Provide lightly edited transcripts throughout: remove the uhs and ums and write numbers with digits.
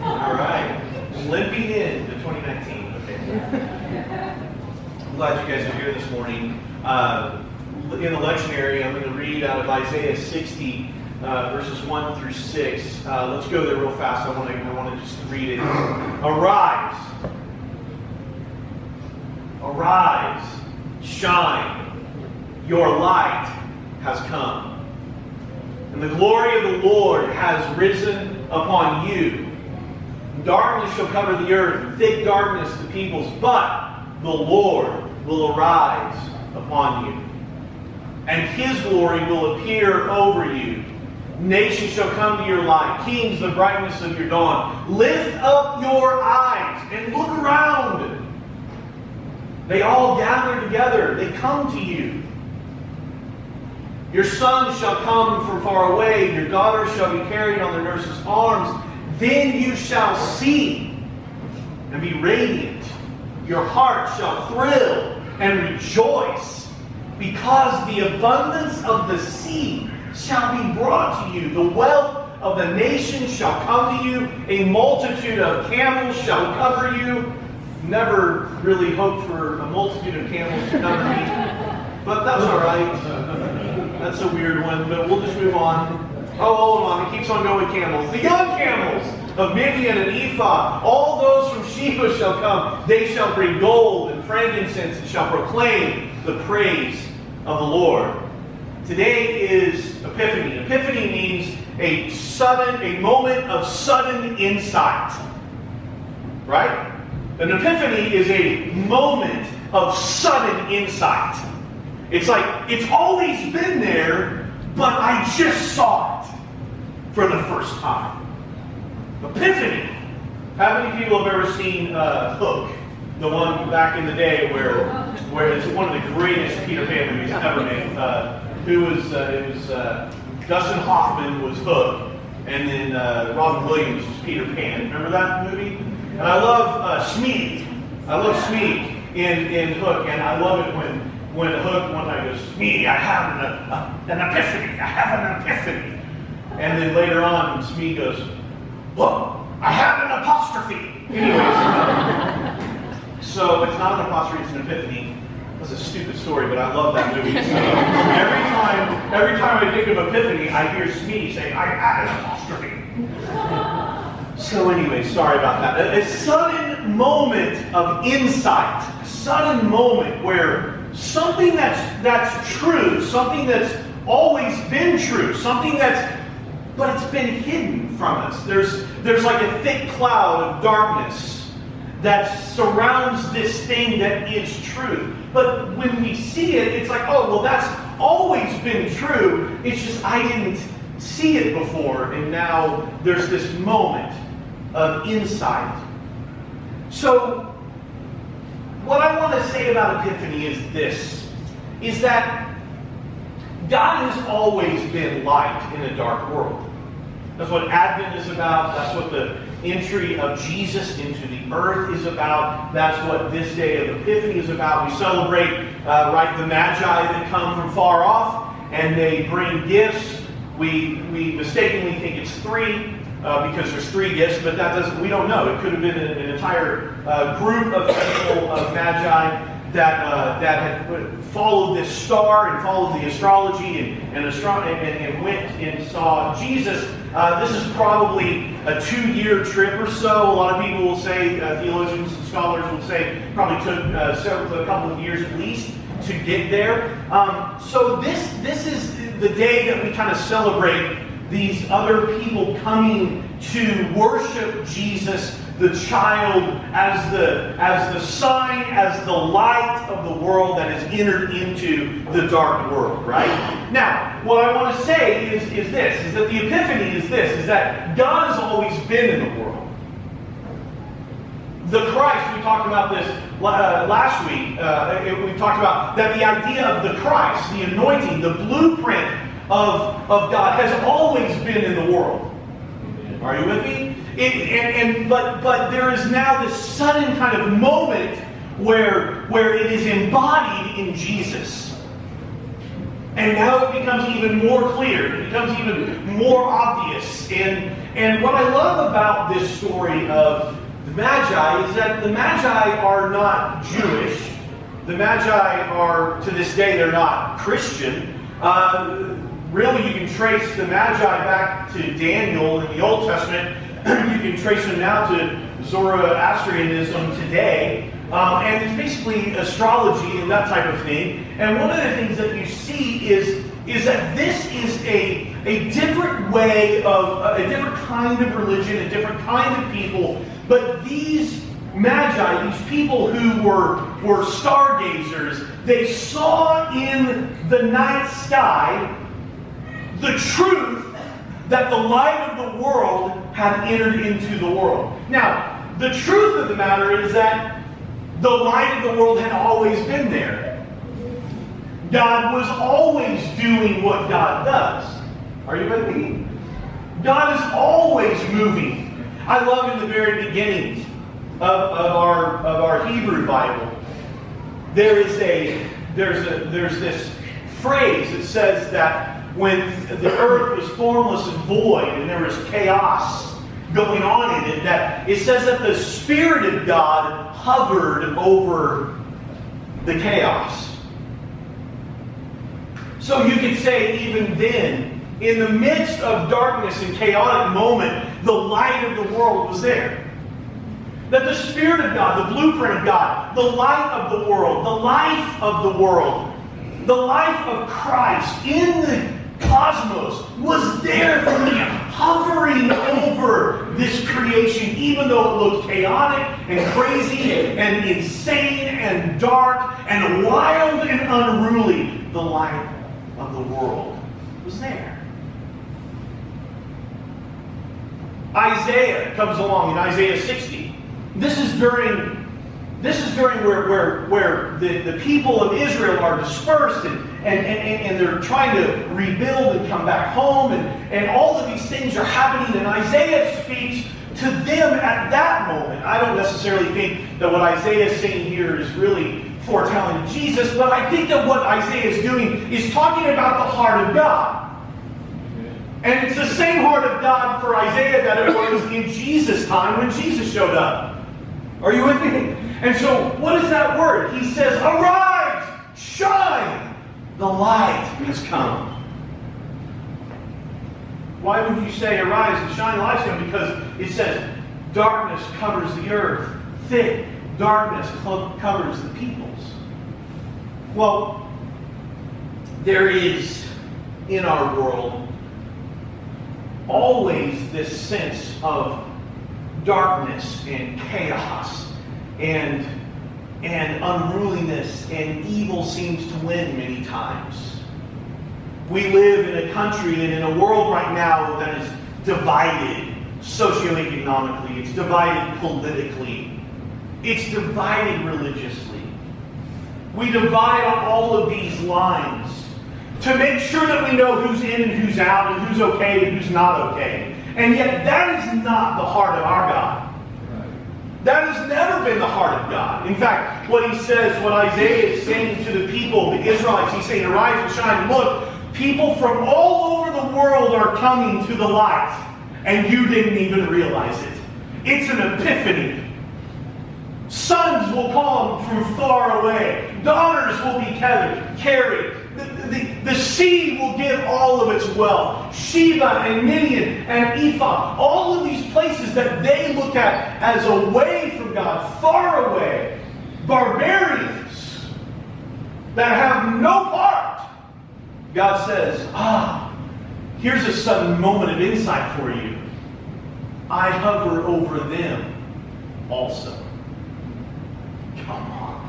All right. Limping into 2019. Okay. I'm glad you guys are here this morning. In the lectionary, I'm going to read out of Isaiah 60, verses 1 through 6. Let's go there real fast. I want to just read it. Arise. Arise. Shine. Your light has come. And the glory of the Lord has risen upon you. Darkness shall cover the earth, and thick darkness the peoples, but the Lord will arise upon you. And his glory will appear over you. Nations shall come to your light, kings the brightness of your dawn. Lift up your eyes and look around. They all gather together. They come to you. Your sons shall come from far away. Your daughters shall be carried on their nurses' arms. Then you shall see and be radiant. Your heart shall thrill and rejoice, because the abundance of the sea shall be brought to you. The wealth of the nations shall come to you. A multitude of camels shall cover you. Never really hoped for a multitude of camels to cover me, but that's all right. That's a weird one, but we'll just move on. Oh, hold on. It keeps on going with camels. The young camels of Midian and Ephah, all those from Sheba shall come. They shall bring gold and frankincense and shall proclaim the praise of the Lord. Today is Epiphany. Epiphany means a moment of sudden insight. Right? An epiphany is a moment of sudden insight. It's like, it's always been there, but I just saw it for the first time. Epiphany. How many people have ever seen Hook? The one back in the day where it's one of the greatest Peter Pan movies ever made. It was Dustin Hoffman was Hook, and then Robin Williams was Peter Pan. Remember that movie? And I love Smeagol. I love Smeagol in Hook, and I love it when Hook one time goes, Smeagol, I have an epiphany. I have an epiphany. And then later on, Smeagol goes, whoa, I have an apostrophe. Anyways, so it's not an apostrophe, it's an epiphany. That's a stupid story, but I love that movie. So every time I think of epiphany, I hear Smeagol say, I had an apostrophe. So anyway, sorry about that. A sudden moment of insight, a sudden moment where something that's true, something that's always been true, but it's been hidden from us. There's like a thick cloud of darkness that surrounds this thing that is true. But when we see it, it's like, oh, well, that's always been true. It's just I didn't see it before, and now there's this moment of insight. So, what I want to say about Epiphany is this, is that God has always been light in a dark world. That's what Advent is about. That's what the entry of Jesus into the earth is about. That's what this day of Epiphany is about. We celebrate, the Magi that come from far off, and they bring gifts. We mistakenly think it's three, because there's three gifts, but we don't know. It could have been an entire group of people, of Magi, that had followed this star and followed the astrology and went and saw Jesus. This is probably a 2-year trip or so. A lot of people will say, theologians and scholars will say, probably took a couple of years at least to get there. So this is the day that we kind of celebrate these other people coming to worship Jesus, the child, as the sign, as the light of the world that has entered into the dark world, right? Now, what I want to say is that the Epiphany is that God has always been in the world. The Christ, we talked about this last week, we talked about that the idea of the Christ, the anointing, the blueprint of God has always been in the world. Are you with me? But there is now this sudden kind of moment where it is embodied in Jesus. And now it becomes even more clear. It becomes even more obvious. And what I love about this story of the Magi is that the Magi are not Jewish. The Magi are, to this day, they're not Christian. Really, you can trace the Magi back to Daniel in the Old Testament. You can trace them now to Zoroastrianism today. And it's basically astrology and that type of thing. And one of the things that you see is that this is a different way of, a different kind of religion, a different kind of people. But these Magi, these people who were stargazers, they saw in the night sky the truth that the light of the world had entered into the world. Now, the truth of the matter is that the light of the world had always been there. God was always doing what God does. Are you with me? God is always moving. I love in the very beginnings of our Hebrew Bible, there's this phrase that says that when the earth was formless and void and there was chaos going on in it, that it says that the Spirit of God hovered over the chaos. So you could say even then, in the midst of darkness and chaotic moment, the light of the world was there. That the Spirit of God, the blueprint of God, the light of the world, the life of the world, the life of Christ in the cosmos was there for me, hovering over this creation, even though it looked chaotic and crazy and insane and dark and wild and unruly. The light of the world was there. Isaiah comes along in Isaiah 60. This is during where the people of Israel are dispersed and they're trying to rebuild and come back home, and all of these things are happening, and Isaiah speaks to them at that moment. I don't necessarily think that what Isaiah is saying here is really foretelling Jesus, but I think that what Isaiah is doing is talking about the heart of God. And it's the same heart of God for Isaiah that it was in Jesus' time when Jesus showed up. Are you with me? And so, what is that word? He says, arise, shine, the light has come. Why would you say arise and shine, the light has come? Because it says, darkness covers the earth, thick darkness covers the peoples. Well, there is, in our world, always this sense of darkness and chaos and unruliness, and evil seems to win many times. We live in a country and in a world right now that is divided socioeconomically, it's divided politically, it's divided religiously. We divide on all of these lines to make sure that we know who's in and who's out and who's okay and who's not okay. And yet that is not the heart of our God. That has never been the heart of God. In fact, what he says, what Isaiah is saying to the people, the Israelites, he's saying, arise and shine. Look, people from all over the world are coming to the light, and you didn't even realize it. It's an epiphany. Sons will come from far away. Daughters will be carried. The sea will give all of its wealth. Sheba and Midian and Ephah, all of these places that they look at as away from God, far away, barbarians that have no part. God says, here's a sudden moment of insight for you. I hover over them also. Come on.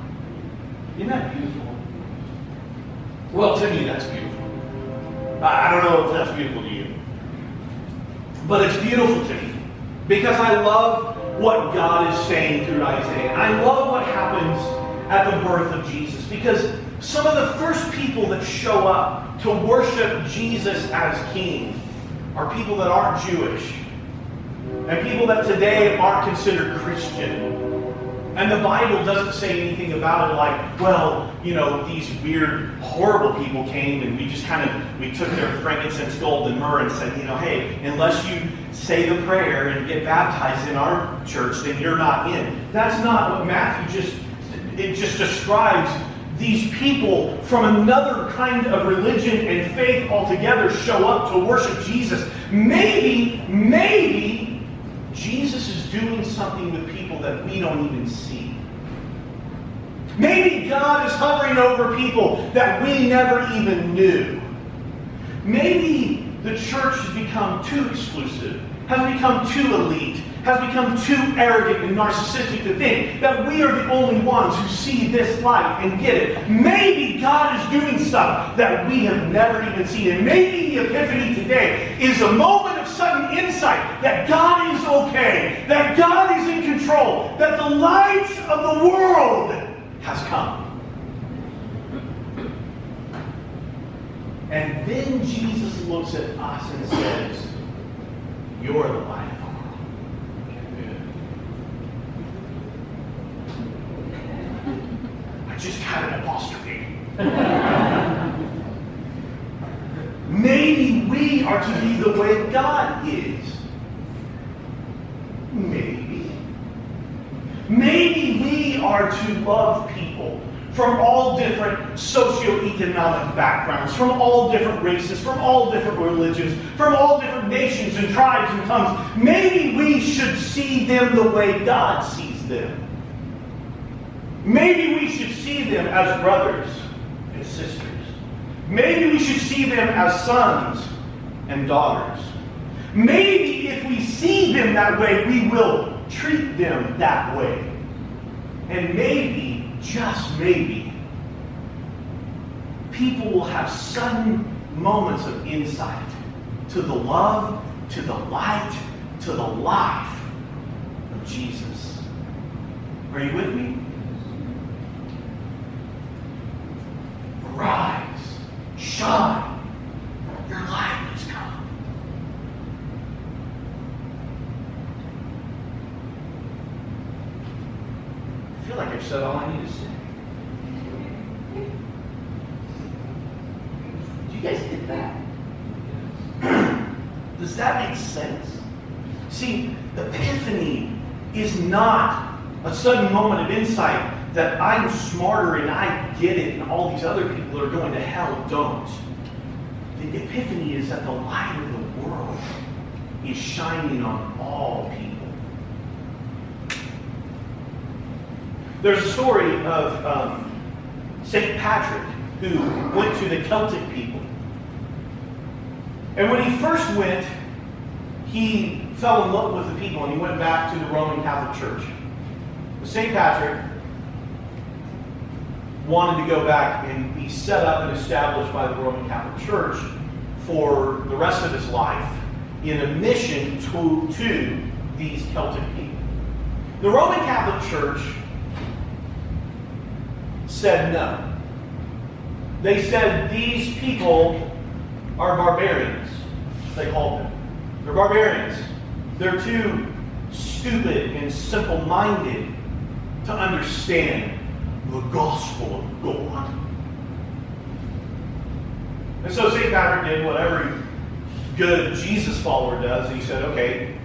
Isn't that beautiful? Well, to me, that's beautiful. I don't know if that's beautiful to you. But it's beautiful to me. Because I love what God is saying through Isaiah. And I love what happens at the birth of Jesus. Because some of the first people that show up to worship Jesus as King are people that aren't Jewish. And people that today aren't considered Christian. And the Bible doesn't say anything about it like, well, these weird, horrible people came and we took their frankincense, gold, and myrrh and said, hey, unless you say the prayer and get baptized in our church, then you're not in. That's not what Matthew it just describes. These people from another kind of religion and faith altogether show up to worship Jesus. Maybe Jesus is doing something with people that we don't even see. Maybe God is hovering over people that we never even knew. Maybe the church has become too exclusive, has become too elite, has become too arrogant and narcissistic to think that we are the only ones who see this light and get it. Maybe God is doing stuff that we have never even seen. And maybe the Epiphany today is a moment of sudden insight that God is okay, that God is in control, that the light of the world has come. And then Jesus looks at us and says, you're the light of the world. I just had an apostrophe. Maybe we are to be the way God is. Maybe. Maybe we are to love people from all different socioeconomic backgrounds, from all different races, from all different religions, from all different nations and tribes and tongues. Maybe we should see them the way God sees them. Maybe we should see them as brothers and sisters. Maybe we should see them as sons and daughters. Maybe if we see them that way, we will treat them that way. And maybe, just maybe, people will have sudden moments of insight to the love, to the light, to the life of Jesus. Are you with me? Arise, shine, your light has come. I feel like I've said all I need to say. Do you guys get that? Does that make sense? See, Epiphany is not a sudden moment of insight that I'm smarter and I get it and all these other people that are going to hell don't. The Epiphany is that the light of the world is shining on all people. There's a story of St. Patrick who went to the Celtic people. And when he first went, he fell in love with the people and he went back to the Roman Catholic Church. St. Patrick wanted to go back and be set up and established by the Roman Catholic Church for the rest of his life in a mission to these Celtic people. The Roman Catholic Church said no. They said these people are barbarians, they called them. They're barbarians. They're too stupid and simple-minded to understand the gospel of God. And so St. Patrick did what every good Jesus follower does. And he said, okay,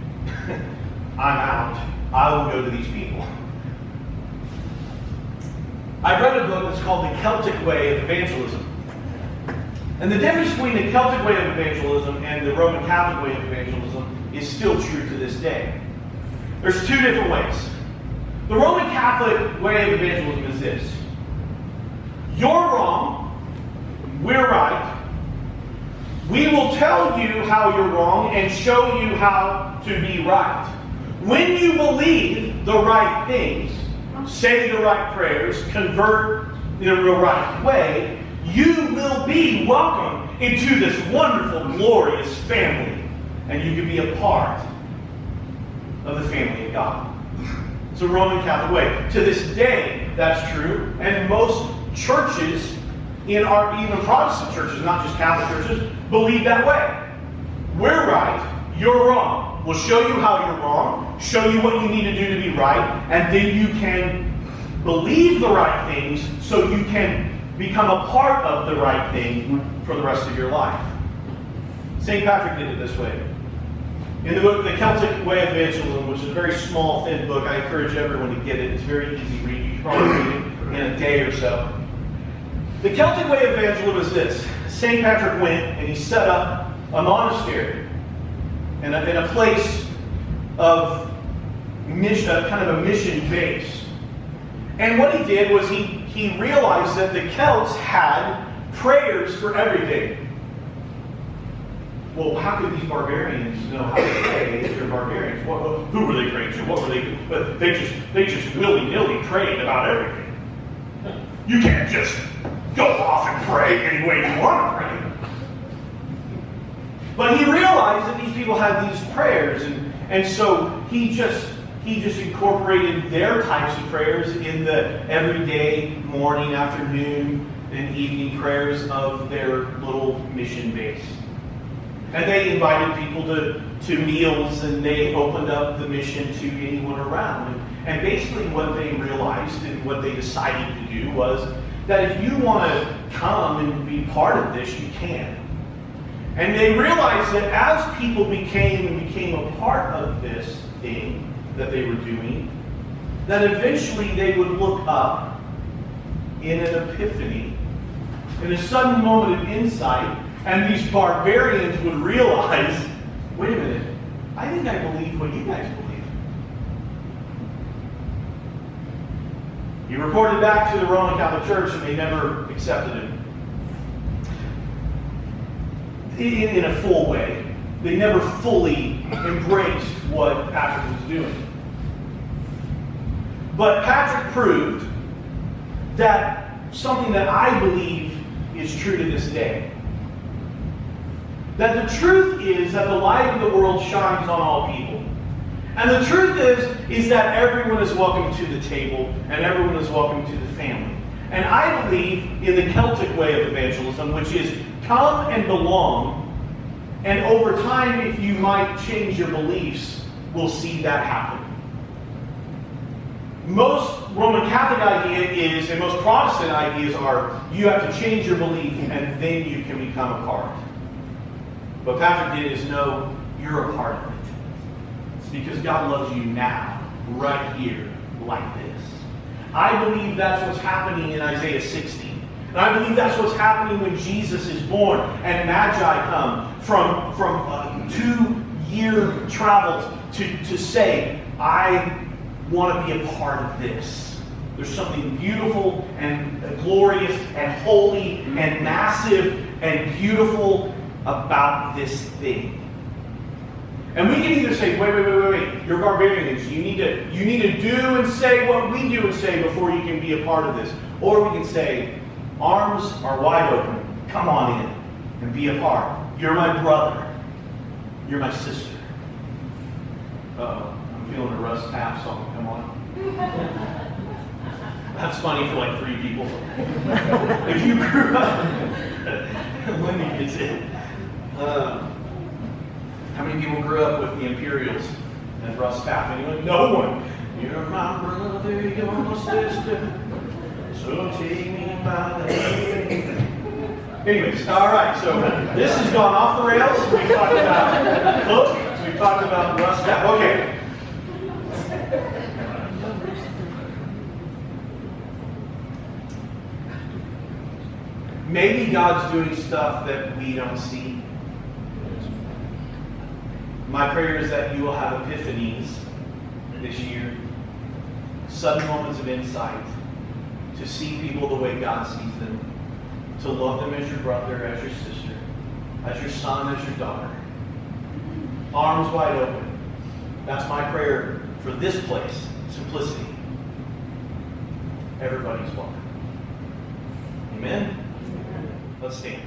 I'm out. I will go to these people. I read a book that's called The Celtic Way of Evangelism. And the difference between the Celtic way of evangelism and the Roman Catholic way of evangelism is still true to this day. There's two different ways. The Roman Catholic way of evangelism is this. You're wrong. We're right. We will tell you how you're wrong and show you how to be right. When you believe the right things, say the right prayers, convert in the right way, you will be welcomed into this wonderful, glorious family. And you can be a part of the family of God. It's a Roman Catholic way. To this day, that's true. And most churches, in our even Protestant churches, not just Catholic churches, believe that way. We're right, you're wrong. will show you how you're wrong, show you what you need to do to be right, and then you can believe the right things so you can become a part of the right thing for the rest of your life. St. Patrick did it this way. In the book, The Celtic Way of Evangelism, which is a very small, thin book, I encourage everyone to get it. It's very easy to read. You can probably read it in a day or so. The Celtic Way of Evangelism is this. St. Patrick went and he set up a monastery in a place of mission, kind of a mission base. And what he did was he realized that the Celts had prayers for everything. Well, how could these barbarians know how to pray if they're barbarians? Who were they praying to? What were they? But they just willy-nilly prayed about everything. You can't just go off and pray any way you want to pray. But he realized that these people had these prayers, and so he just incorporated their types of prayers in the everyday morning, afternoon, and evening prayers of their little mission base. And they invited people to meals, and they opened up the mission to anyone around. And basically what they realized and what they decided to do was that if you want to come and be part of this, you can. And they realized that as people became a part of this thing that they were doing, that eventually they would look up in an epiphany, in a sudden moment of insight, and these barbarians would realize, wait a minute, I think I believe what you guys believe. He reported back to the Roman Catholic Church, and they never accepted it in a full way. They never fully embraced what Patrick was doing. But Patrick proved that something that I believe is true to this day. That the truth is that the light of the world shines on all people. And the truth is that everyone is welcome to the table and everyone is welcome to the family. And I believe in the Celtic way of evangelism, which is come and belong, and over time, if you might change your beliefs, we'll see that happen. Most Roman Catholic idea is, and most Protestant ideas are, you have to change your belief and then you can become a part. What Patrick did is, no, you're a part of it. It's because God loves you now, right here, like this. I believe that's what's happening in Isaiah 60. And I believe that's what's happening when Jesus is born and Magi come from 2-year travels to say, I want to be a part of this. There's something beautiful and glorious and holy and massive and beautiful about this thing. And we can either say, wait, you're barbarians. You need to do and say what we do and say before you can be a part of this. Or we can say, arms are wide open. Come on in and be a part. You're my brother. You're my sister. Uh-oh. I'm feeling a Russ Taff song. Come on. That's funny for like 3 people. If you grew up, Lindy gets it. How many people grew up with the Imperials and Russ Taff? Anyone? No one. You're my brother, you're my sister. So take me by the hand. Anyways, all right. So this has gone off the rails. We talked about Hogue. We talked about Russ Taff. Okay. Maybe God's doing stuff that we don't see. My prayer is that you will have epiphanies this year, sudden moments of insight, to see people the way God sees them, to love them as your brother, as your sister, as your son, as your daughter. Arms wide open. That's my prayer for this place, simplicity. Everybody's welcome. Amen? Let's stand.